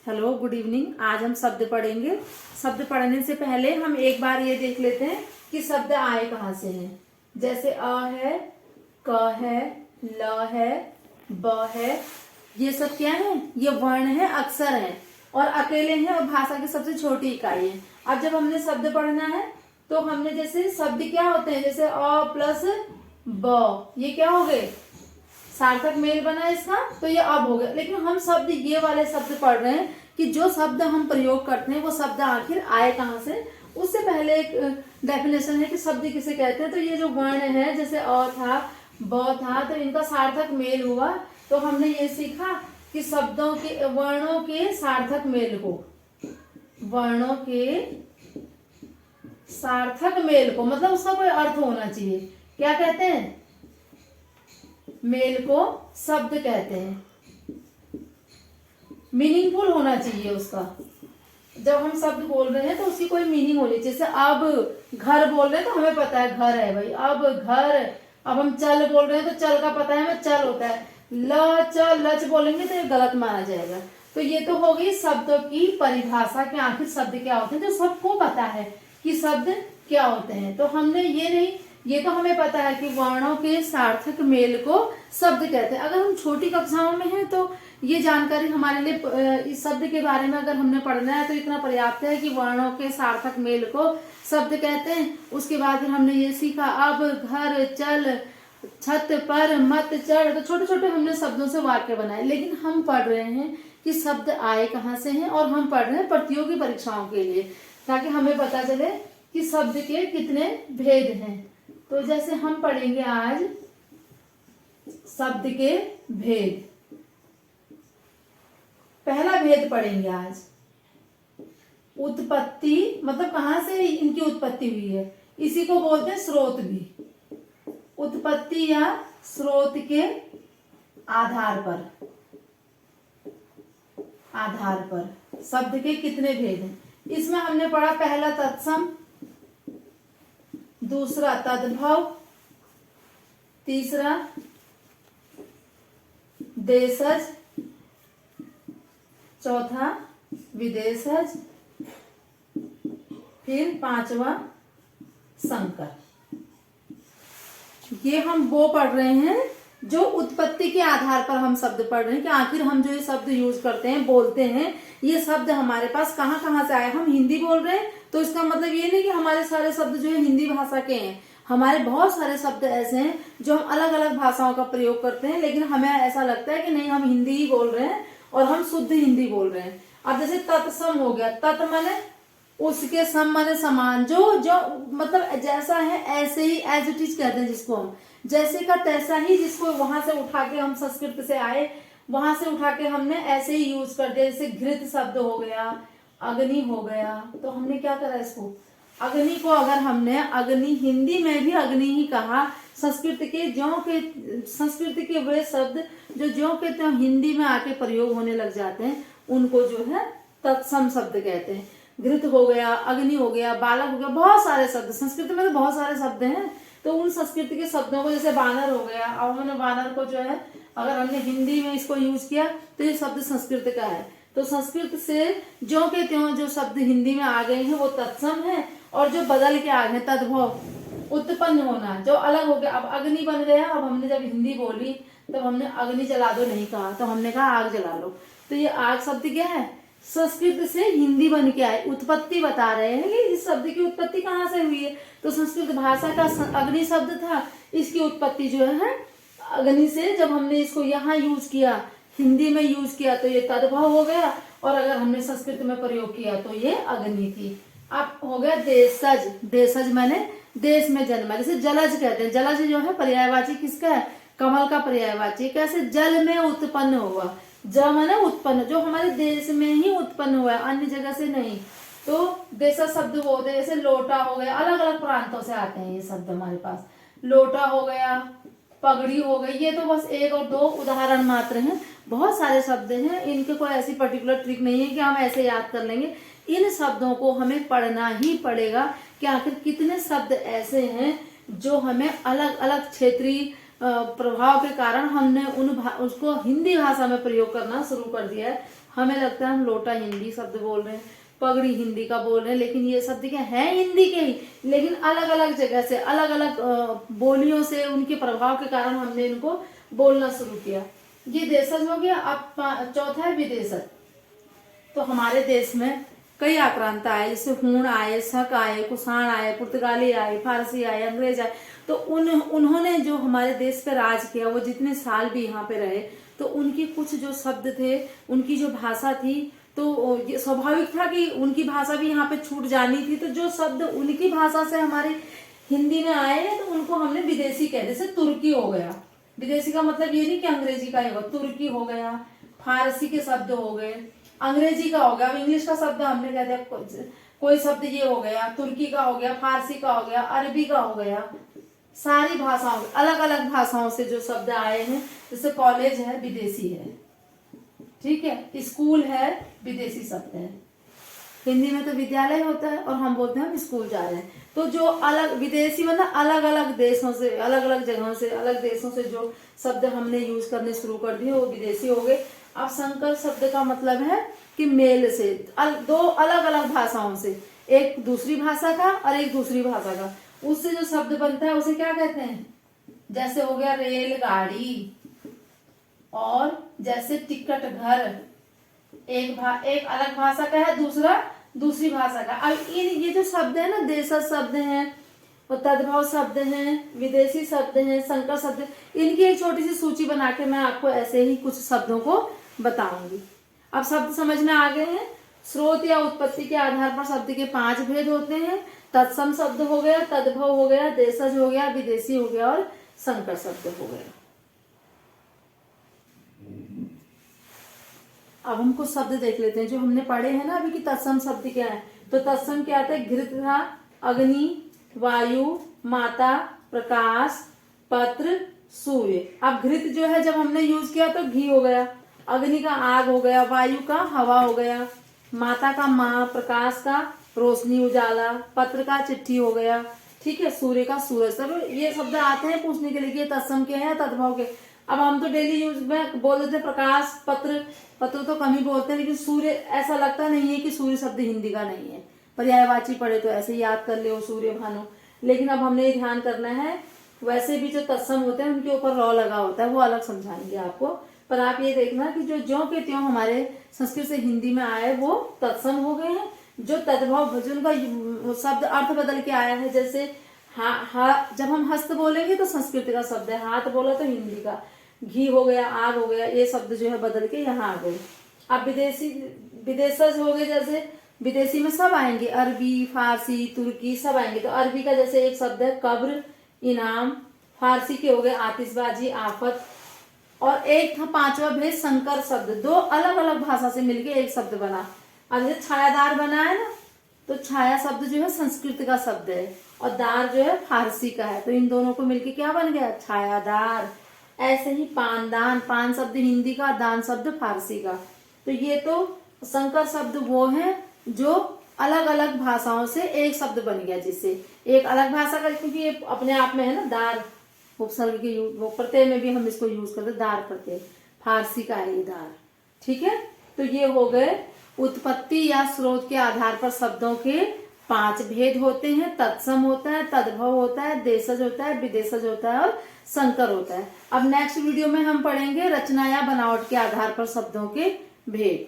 Hello, good evening. आज हम शब्द पढ़ेंगे। शब्द पढ़ने से पहले हम एक बार ये देख लेते हैं कि शब्द आए कहाँ से हैं। जैसे अ है, क है, ल है, ब है, ये सब क्या है? ये वर्ण है, अक्षर है और अकेले हैं और भाषा की सबसे छोटी इकाई है। अब जब हमने शब्द पढ़ना है तो हमने जैसे शब्द क्या होते हैं, जैसे अ प्लस ब, ये क्या हो गए? सार्थक मेल बना इसका, तो ये अब हो गया। लेकिन हम शब्द ये वाले शब्द पढ़ रहे हैं कि जो शब्द हम प्रयोग करते हैं वो शब्द आखिर आए कहाँ से। उससे पहले एक डेफिनेशन है कि शब्द किसे कहते हैं। तो ये जो वर्ण है, जैसे अ था, ब था, तो इनका सार्थक मेल हुआ। तो हमने ये सीखा कि शब्दों के, वर्णों के सार्थक मेल को, वर्णों के सार्थक मेल को, मतलब उसका कोई अर्थ होना चाहिए। क्या कहते हैं? मेल को शब्द कहते हैं। मीनिंगफुल होना चाहिए उसका। जब हम शब्द बोल रहे हैं तो उसकी कोई मीनिंग होनी चाहिए। जैसे अब घर बोल रहे हैं तो हमें पता है घर है भाई, अब घर। अब हम चल बोल रहे हैं तो चल का पता है हमें, चल होता है। ल चल लच बोलेंगे तो ये गलत माना जाएगा। तो ये तो हो गई शब्दों की परिभाषा कि आखिर शब्द क्या होते हैं, जो सबको पता है कि शब्द क्या होते हैं। तो हमने ये नहीं, ये तो हमें पता है कि वर्णों के सार्थक मेल को शब्द कहते हैं। अगर हम छोटी कक्षाओं में हैं तो ये जानकारी हमारे लिए, इस शब्द के बारे में अगर हमने पढ़ना है तो इतना पर्याप्त है कि वर्णों के सार्थक मेल को शब्द कहते हैं। उसके बाद फिर हमने ये सीखा, अब घर, चल, छत पर, मत, चढ़, तो छोटे छोटे हमने शब्दों से वाक्य बनाए। लेकिन हम पढ़ रहे हैं कि शब्द आए कहाँ से हैं, और हम पढ़ रहे हैं प्रतियोगी परीक्षाओं के लिए, ताकि हमें पता चले कि शब्द के कितने भेद हैं। तो जैसे हम पढ़ेंगे आज शब्द के भेद। पहला भेद पढ़ेंगे आज, उत्पत्ति, मतलब कहां से इनकी उत्पत्ति हुई है। इसी को बोलते हैं स्रोत भी। उत्पत्ति या स्रोत के आधार पर शब्द के कितने भेद हैं। इसमें हमने पढ़ा, पहला तत्सम, दूसरा तद्भव, तीसरा देशज, चौथा विदेशज, फिर पांचवा संकर। ये हम वो पढ़ रहे हैं जो उत्पत्ति के आधार पर हम शब्द पढ़ रहे हैं कि आखिर हम जो ये शब्द यूज करते हैं, बोलते हैं, ये शब्द हमारे पास कहाँ कहाँ से आए। हम हिंदी बोल रहे हैं तो इसका मतलब ये नहीं कि हमारे सारे शब्द जो है हिंदी भाषा के हैं। हमारे बहुत सारे शब्द ऐसे हैं जो हम अलग अलग भाषाओं का प्रयोग करते हैं, लेकिन हमें ऐसा लगता है कि नहीं, हम हिंदी ही बोल रहे हैं और हम शुद्ध हिंदी बोल रहे हैं। अब जैसे तत्सम हो गया, तत् माने उसके, सम माने समान, जो जो मतलब जैसा है ऐसे ही, एज इट इज कहते हैं जिसको हम, जैसे का तैसा ही, जिसको वहां से उठा के, हम संस्कृत से आए वहां से उठा के हमने ऐसे ही यूज कर दिया। जैसे घृत शब्द हो गया, अग्नि हो गया, तो हमने क्या करा इसको, अग्नि को अगर हमने अग्नि, हिंदी में भी अग्नि ही कहा, संस्कृत के वे शब्द जो ज्यों के त्यों हिंदी में आके प्रयोग होने लग जाते हैं, उनको जो है तत्सम शब्द कहते हैं। घृत हो गया, अग्नि हो गया, बालक हो गया, बहुत सारे शब्द संस्कृत में, तो बहुत सारे शब्द हैं। तो उन संस्कृत के शब्दों को, जैसे बानर हो गया, अब हमने बानर को जो है अगर हमने हिंदी में इसको यूज किया तो ये शब्द संस्कृत का है। तो संस्कृत से ज्यों के त्यों जो शब्द हिंदी में आ गए हैं वो तत्सम है, और जो बदल के आ गए तद्भव, उत्पन्न होना, जो अलग हो गया। अब अग्नि बन गया, अब हमने जब हिंदी बोली तब हमने अग्नि जला दो नहीं कहा, तो हमने कहा आग जला लो। तो ये आग शब्द क्या है, संस्कृत से हिंदी बन के आए। उत्पत्ति बता रहे हैं कि इस शब्द की उत्पत्ति कहाँ से हुई है। तो संस्कृत भाषा का अग्नि शब्द था, इसकी उत्पत्ति जो है अग्नि से। जब हमने इसको यहाँ यूज किया, हिंदी में यूज किया, तो ये तद्भव हो गया, और अगर हमने संस्कृत में प्रयोग किया तो ये अग्नि थी। अब हो गया देशज। देशज माने देश में जन्मा। जैसे जलज कहते हैं, जलज जो है पर्यायवाची किसका है, कमल का पर्यायवाची। कैसे, जल में उत्पन्न हुआ, ज माने उत्पन्न, जो हमारे देश में ही उत्पन्न हुआ है, अन्य जगह से नहीं। तो देशज शब्द वो होते हैं। जैसे लोटा हो गया, अलग अलग प्रांतों से आते हैं ये शब्द हमारे पास। लोटा हो गया, पगड़ी हो गई, ये तो बस एक और दो उदाहरण मात्र हैं। बहुत सारे शब्द हैं, इनके कोई ऐसी पर्टिकुलर ट्रिक नहीं है कि हम ऐसे याद कर लेंगे। इन शब्दों को हमें पढ़ना ही पड़ेगा कि आखिर कितने शब्द ऐसे हैं जो हमें अलग अलग क्षेत्रीय प्रभाव के कारण हमने उसको हिंदी भाषा में प्रयोग करना शुरू कर दिया है। हमें लगता है हम लोटा हिंदी शब्द बोल रहे हैं, पगड़ी हिंदी का बोल रहे हैं, लेकिन ये शब्द क्या है, हिंदी के ही, लेकिन अलग अलग जगह से, अलग अलग बोलियों से, उनके प्रभाव के कारण हमने इनको बोलना शुरू किया। ये देशज हो गया। अब चौथा है विदेशज। तो हमारे देश में कई आक्रांत आए, जैसे हूण आए, शक आए, कुषाण आए, पुर्तगाली आए, फारसी आए, अंग्रेज आए। तो उन्होंने जो हमारे देश पे राज किया, वो जितने साल भी यहाँ पे रहे, तो उनकी कुछ जो शब्द थे, उनकी जो भाषा थी, तो ये स्वाभाविक था कि उनकी भाषा भी यहाँ पे छूट जानी थी। तो जो शब्द उनकी भाषा से हमारी हिंदी में आए हैं, तो उनको हमने विदेशी कह, जैसे तुर्की हो गया। विदेशी का मतलब ये नहीं कि अंग्रेजी का होगा, तुर्की हो गया, फारसी के शब्द हो गए, अंग्रेजी का हो गया। अब इंग्लिश का शब्द हमने कह दिया, कोई शब्द ये हो गया, तुर्की का हो गया, फारसी का हो गया, अरबी का हो गया। सारी भाषाओं, अलग अलग भाषाओं से जो शब्द आए हैं, जैसे कॉलेज है, विदेशी है, ठीक है, स्कूल है, विदेशी शब्द है। हिंदी में तो विद्यालय होता है और हम बोलते हैं हम स्कूल जा रहे हैं। तो जो अलग विदेशी मतलब अलग अलग देशों से, अलग अलग जगहों से, अलग देशों से जो शब्द हमने यूज करने शुरू कर दिए, वो विदेशी हो गए। अब संकर शब्द का मतलब है कि मेल से, दो अलग अलग भाषाओं से, एक दूसरी भाषा का और एक दूसरी भाषा का, उससे जो शब्द बनता है उसे क्या कहते हैं? जैसे हो गया रेलगाड़ी, और जैसे टिकट घर, एक अलग भाषा का है, दूसरा दूसरी भाषा का। अब ये जो शब्द है ना, देशज शब्द हैं, तद्भव शब्द हैं, विदेशी शब्द हैं, संकर शब्द, इनकी एक छोटी सी सूची बना के मैं आपको ऐसे ही कुछ शब्दों को बताऊंगी। अब शब्द समझ में आ गए हैं। स्रोत या उत्पत्ति के आधार पर शब्द के 5 भेद होते हैं। तत्सम शब्द हो गया, तद्भव हो गया, देशज हो गया, विदेशी हो गया और संकर शब्द हो गया। अब हम कुछ शब्द देख लेते हैं जो हमने पढ़े हैं ना अभी कि तत्सम शब्द क्या है। तो तत्सम क्या आता है? घृत था, अग्नि, वायु, माता, प्रकाश, पत्र, सूर्य। अब घृत जो है जब हमने यूज किया तो घी हो गया, अग्नि का आग हो गया, वायु का हवा हो गया, माता का माँ, प्रकाश का रोशनी उजाला, पत्र का चिट्ठी हो गया, ठीक है, सूर्य का सूरज। सब ये शब्द आते हैं पूछने के लिए कि तत्सम के हैं तद्भव के। अब हम तो डेली यूज में बोल देते हैं प्रकाश, पत्र, पत्र तो कम ही बोलते हैं, लेकिन सूर्य ऐसा लगता नहीं है कि सूर्य शब्द हिंदी का नहीं है। पर्यायवाची पढ़े तो ऐसे याद कर ले, सूर्य, भानु। लेकिन अब हमने ये ध्यान करना है, वैसे भी जो तत्सम होते हैं उनके ऊपर रॉ लगा होता है, वो अलग समझाएंगे आपको। पर आप ये देखना कि जो ज्यों के त्यों हमारे संस्कृत से हिंदी में आए वो तत्सम हो गए हैं। जो तद्भव, जो उनका शब्द अर्थ बदल के आया है, जैसे जब हम हस्त बोलेंगे तो संस्कृत का शब्द है, हाथ बोला तो हिंदी का, घी हो गया, आग हो गया, ये शब्द जो है बदल के यहाँ आ गए। अब विदेशज हो गए, जैसे विदेशी में सब आएंगे, अरबी, फारसी, तुर्की सब आएंगे। तो अरबी का जैसे एक शब्द है कब्र, इनाम, फारसी के हो गए आतिशबाजी, आफत, और एक था 5वां भेद संकर शब्द, 2 अलग अलग भाषा से मिलके एक शब्द बना। अब जैसे छायादार बना है ना, तो छाया शब्द जो है संस्कृत का शब्द है और दार जो है फारसी का है, तो इन दोनों को मिलके क्या बन गया? छायादार। ऐसे ही पानदान, पान शब्द हिंदी का, दान शब्द फारसी का। तो ये तो संकर शब्द वो है जो अलग अलग भाषाओं से एक शब्द बन गया, जिससे एक अलग भाषा का, क्योंकि ये अपने आप में है ना, दार उपसर्ग के वो प्रत्यय में भी हम इसको यूज करते, दार प्रत्यय, फारसी का है ये दार, ठीक है। तो ये हो गए उत्पत्ति या स्रोत के आधार पर शब्दों के 5 भेद होते हैं। तत्सम होता है, तद्भव होता है, देशज होता है, विदेशज होता है और संकर होता है। अब नेक्स्ट वीडियो में हम पढ़ेंगे रचना या बनावट के आधार पर शब्दों के भेद।